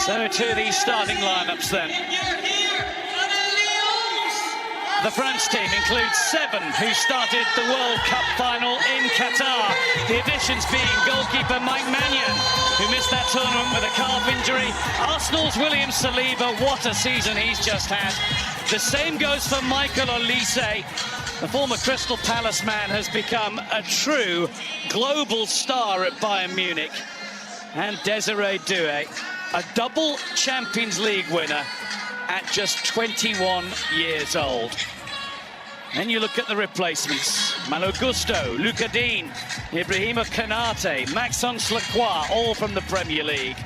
So to the starting lineups then. The France team includes 7 who started the World Cup final in Qatar. The additions being goalkeeper Mike Maignan, who missed that tournament with a calf injury. Arsenal's William Saliba, what a season he's just had. The same goes for Michael Olise. The former Crystal Palace man has become a true global star at Bayern Munich. And Desiree Doué, a double Champions League winner at just 21 years old. Then you look at the replacements. Malo Gusto, Luca Dean, Ibrahima Konate, Maxence Lacroix, all from the Premier League.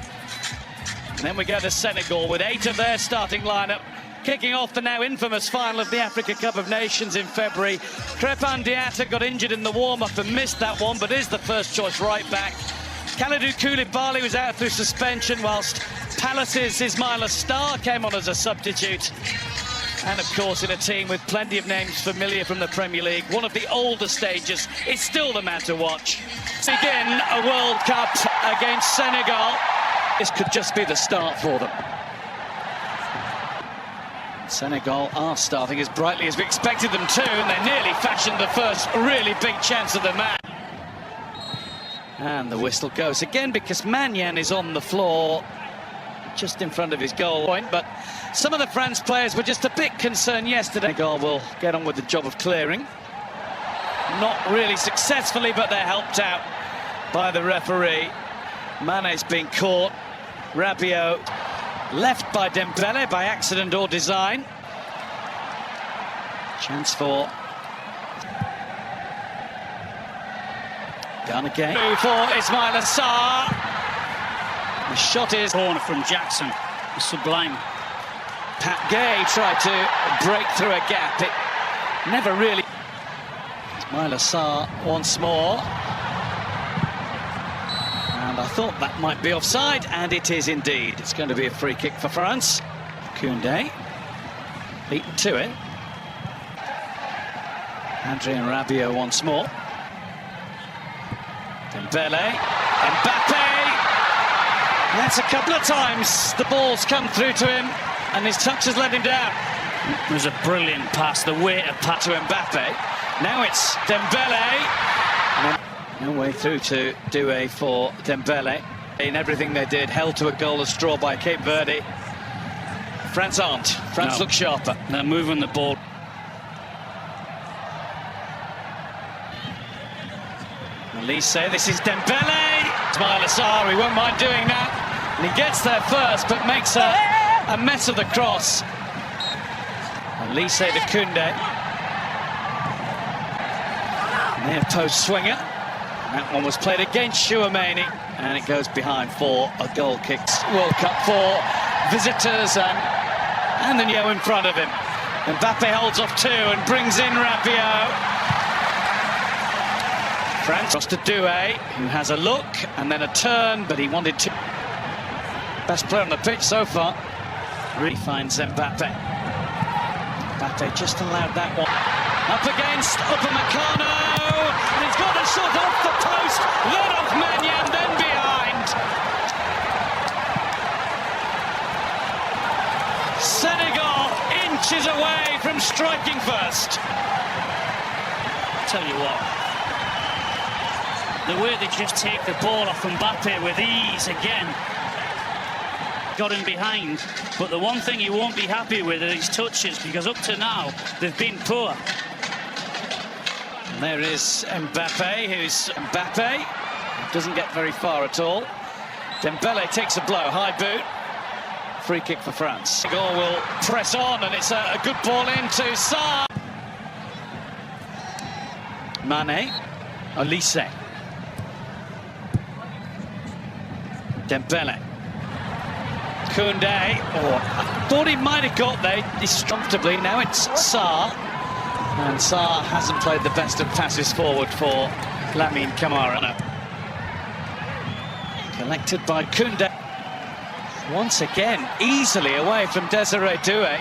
And then we go to Senegal with 8 of their starting lineup, kicking off the now infamous final of the Africa Cup of Nations in February. Crépin Diatta got injured in the warm-up and missed that one, but is the first choice right back. Kalidou Koulibaly was out through suspension, whilst Palace's Ismaila Sarr came on as a substitute. And of course, in a team with plenty of names familiar from the Premier League, one of the older stages, it's still the man to watch. Begin a World Cup against Senegal. This could just be the start for them. Senegal are starting as brightly as we expected them to, and they nearly fashioned the first really big chance of the match. And the whistle goes again because Maignan is on the floor just in front of his goal point, but some of the France players were just a bit concerned yesterday. Senegal will get on with the job of clearing. Not really successfully, but they're helped out by the referee. Mane's been caught. Rabiot left by Dembele by accident or design. Chance for Done again. For Ismaila Sarr. The shot is corner from Jackson. Sublime. Pat Gay tried to break through a gap. It never really. Ismaila Sarr once more. And I thought that might be offside, and it is indeed. It's going to be a free kick for France. Koundé beaten to it. Adrien Rabiot once more. Dembele, Mbappe. That's a couple of times the ball's come through to him, and his touch has let him down. It was a brilliant pass, the weight of pass to Mbappe. Now it's Dembele. No way through to Doué for Dembele. In everything they did, held to a goalless draw by Cape Verde. France aren't. France look sharper. They're moving the ball. Olise, this is Dembele. Ismaila Sarr, he won't mind doing that. And he gets there first, but makes a mess of the cross. Olise to Koundé. Near post swinger. That one was played against Chouameni, and it goes behind for a goal kick. World Cup for visitors, and the Neo in front of him. Mbappe holds off 2 and brings in Rabiot. France cross to Doué, who has a look and then a turn, but he wanted to. Best player on the pitch so far. Really finds Mbappe. Mbappe just allowed that one. Up against Upamecano, and he's got a shot off the post, then off Maignan, then behind. Senegal inches away from striking first. Tell you what, the way they just take the ball off Mbappe with ease again. Got him behind, but the one thing he won't be happy with are his touches, because up to now they've been poor. And there is Mbappe, who's Mbappe. Doesn't get very far at all. Dembele takes a blow, high boot. Free kick for France. Senegal will press on, and it's a good ball into Sarr. Mane, Olise. Dembele. Koundé. I thought he might have got there. He's comfortably. Now it's Sarr. And Sarr hasn't played the best of passes forward for Lamine Camara. No. Collected by Koundé. Once again, easily away from Desiree Doué.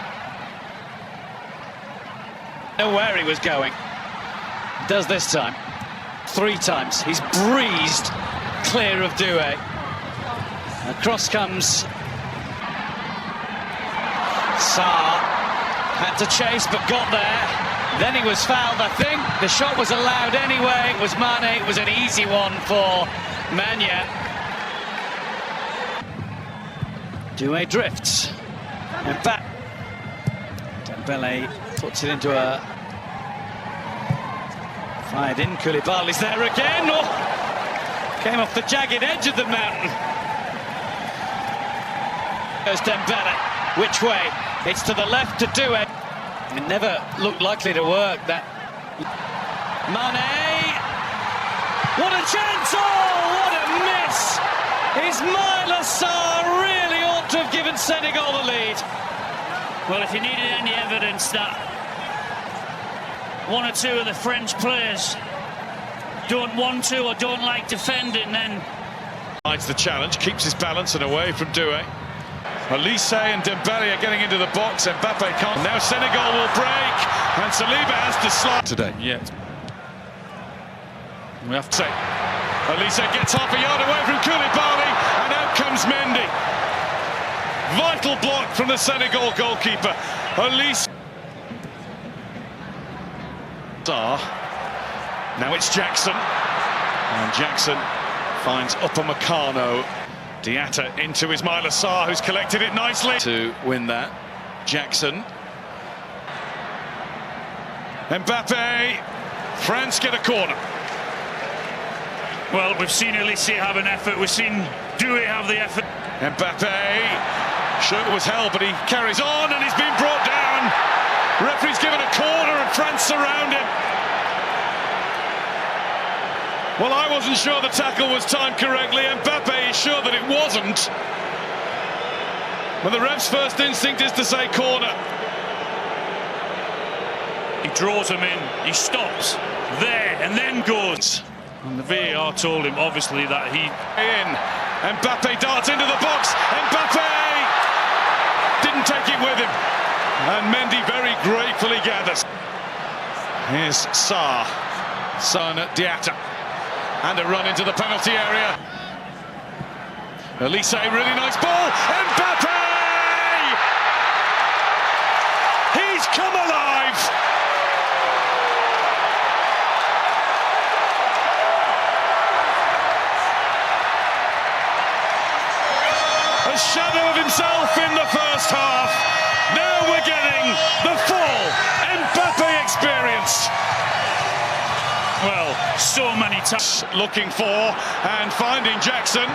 Know where he was going. Does this time. 3 times. He's breezed clear of Doué. Across comes Sarr had to chase but got there. Then he was fouled, I think. The shot was allowed anyway. It was Mane. It was an easy one for Mania. Doué drifts. And back. Dembele puts it into a... Fired in. Koulibaly's there again. Oh! Came off the jagged edge of the mountain. There's Dembele. Which way? It's to the left to Doué. It never looked likely to work. That Mane. What a chance! Oh, what a miss! Ismaïla Sarr really ought to have given Senegal the lead. Well, if you needed any evidence that one or two of the French players don't want to or don't like defending, then... Finds the challenge, keeps his balance and away from Doué. Elise and Dembele are getting into the box, and Mbappe can't. Now Senegal will break, and Saliba has to slide. Today, yeah. We have to say, Elise gets half a yard away from Koulibaly, and out comes Mendy. Vital block from the Senegal goalkeeper. Elise. Now it's Jackson, and Jackson finds Upamecano. Diatta into Ismaïla Sarr, who's collected it nicely to win that. Jackson. Mbappe. France get a corner. Well, we've seen Elise have an effort. We've seen Doué have the effort. Mbappe. Shirt was held, but he carries on, and he's been brought down. Referee's given a corner, and France surround him. Well, I wasn't sure the tackle was timed correctly. Mbappe is sure that it wasn't. But the ref's first instinct is to say corner. He draws him in, he stops there and then goes. And the VAR told him, obviously, that he... In. Mbappe darts into the box. Mbappe didn't take it with him. And Mendy very gratefully gathers. Here's Sarr. Sana Diatta. And a run into the penalty area. Elise, really nice ball. Mbappe! He's come alive! A shadow of himself in the first half. Now we're getting the full Mbappe experience. Well, so many times. Looking for and finding Jackson. Oh,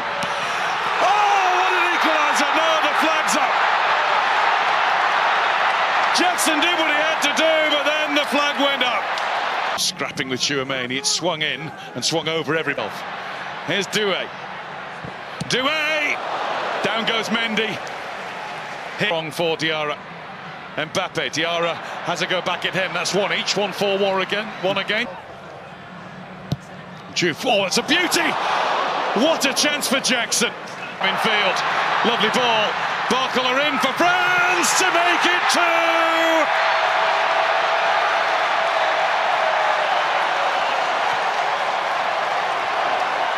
what an equaliser! No, the flag's up. Jackson did what he had to do, but then the flag went up. Scrapping with Chouameni, it swung in and swung over everybody. Here's Doué. Doué! Down goes Mendy. Wrong for Diarra. Mbappe, Diarra has a go back at him. That's one each, 1-4 again, one again. Oh, it's a beauty! What a chance for Jackson. In field, lovely ball. Barcola in for France to make it 2!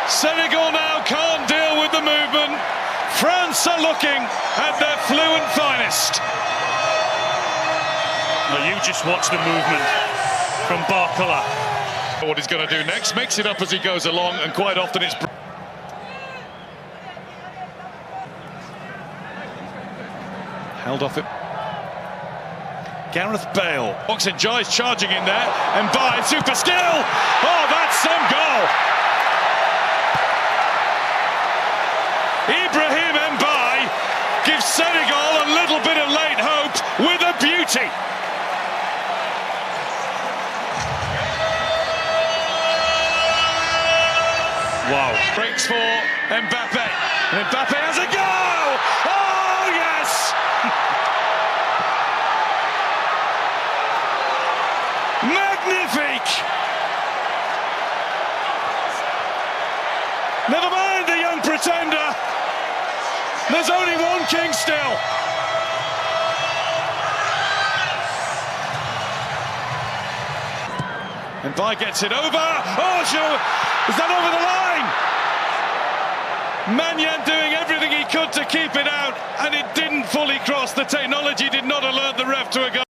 Senegal now can't deal with the movement. France are looking at their fluent finest. Well, you just watch the movement from Barcola. What he's going to do next, makes it up as he goes along, and quite often it's... Held off it. Gareth Bale. Boxing Jai's charging in there, and by super skill! Oh, that's some goal! Ibrahim Mbaye gives Senegal a little bit of late hope with a beauty. Wow. Breaks for Mbappe. And Mbappe has a go! Oh, yes! Magnifique! Never mind the young pretender. There's only one king still. Mbappe gets it over. Oh, sure. Is that over the line? Manyan doing everything he could to keep it out, and it didn't fully cross the The technology did not alert the ref to a goal.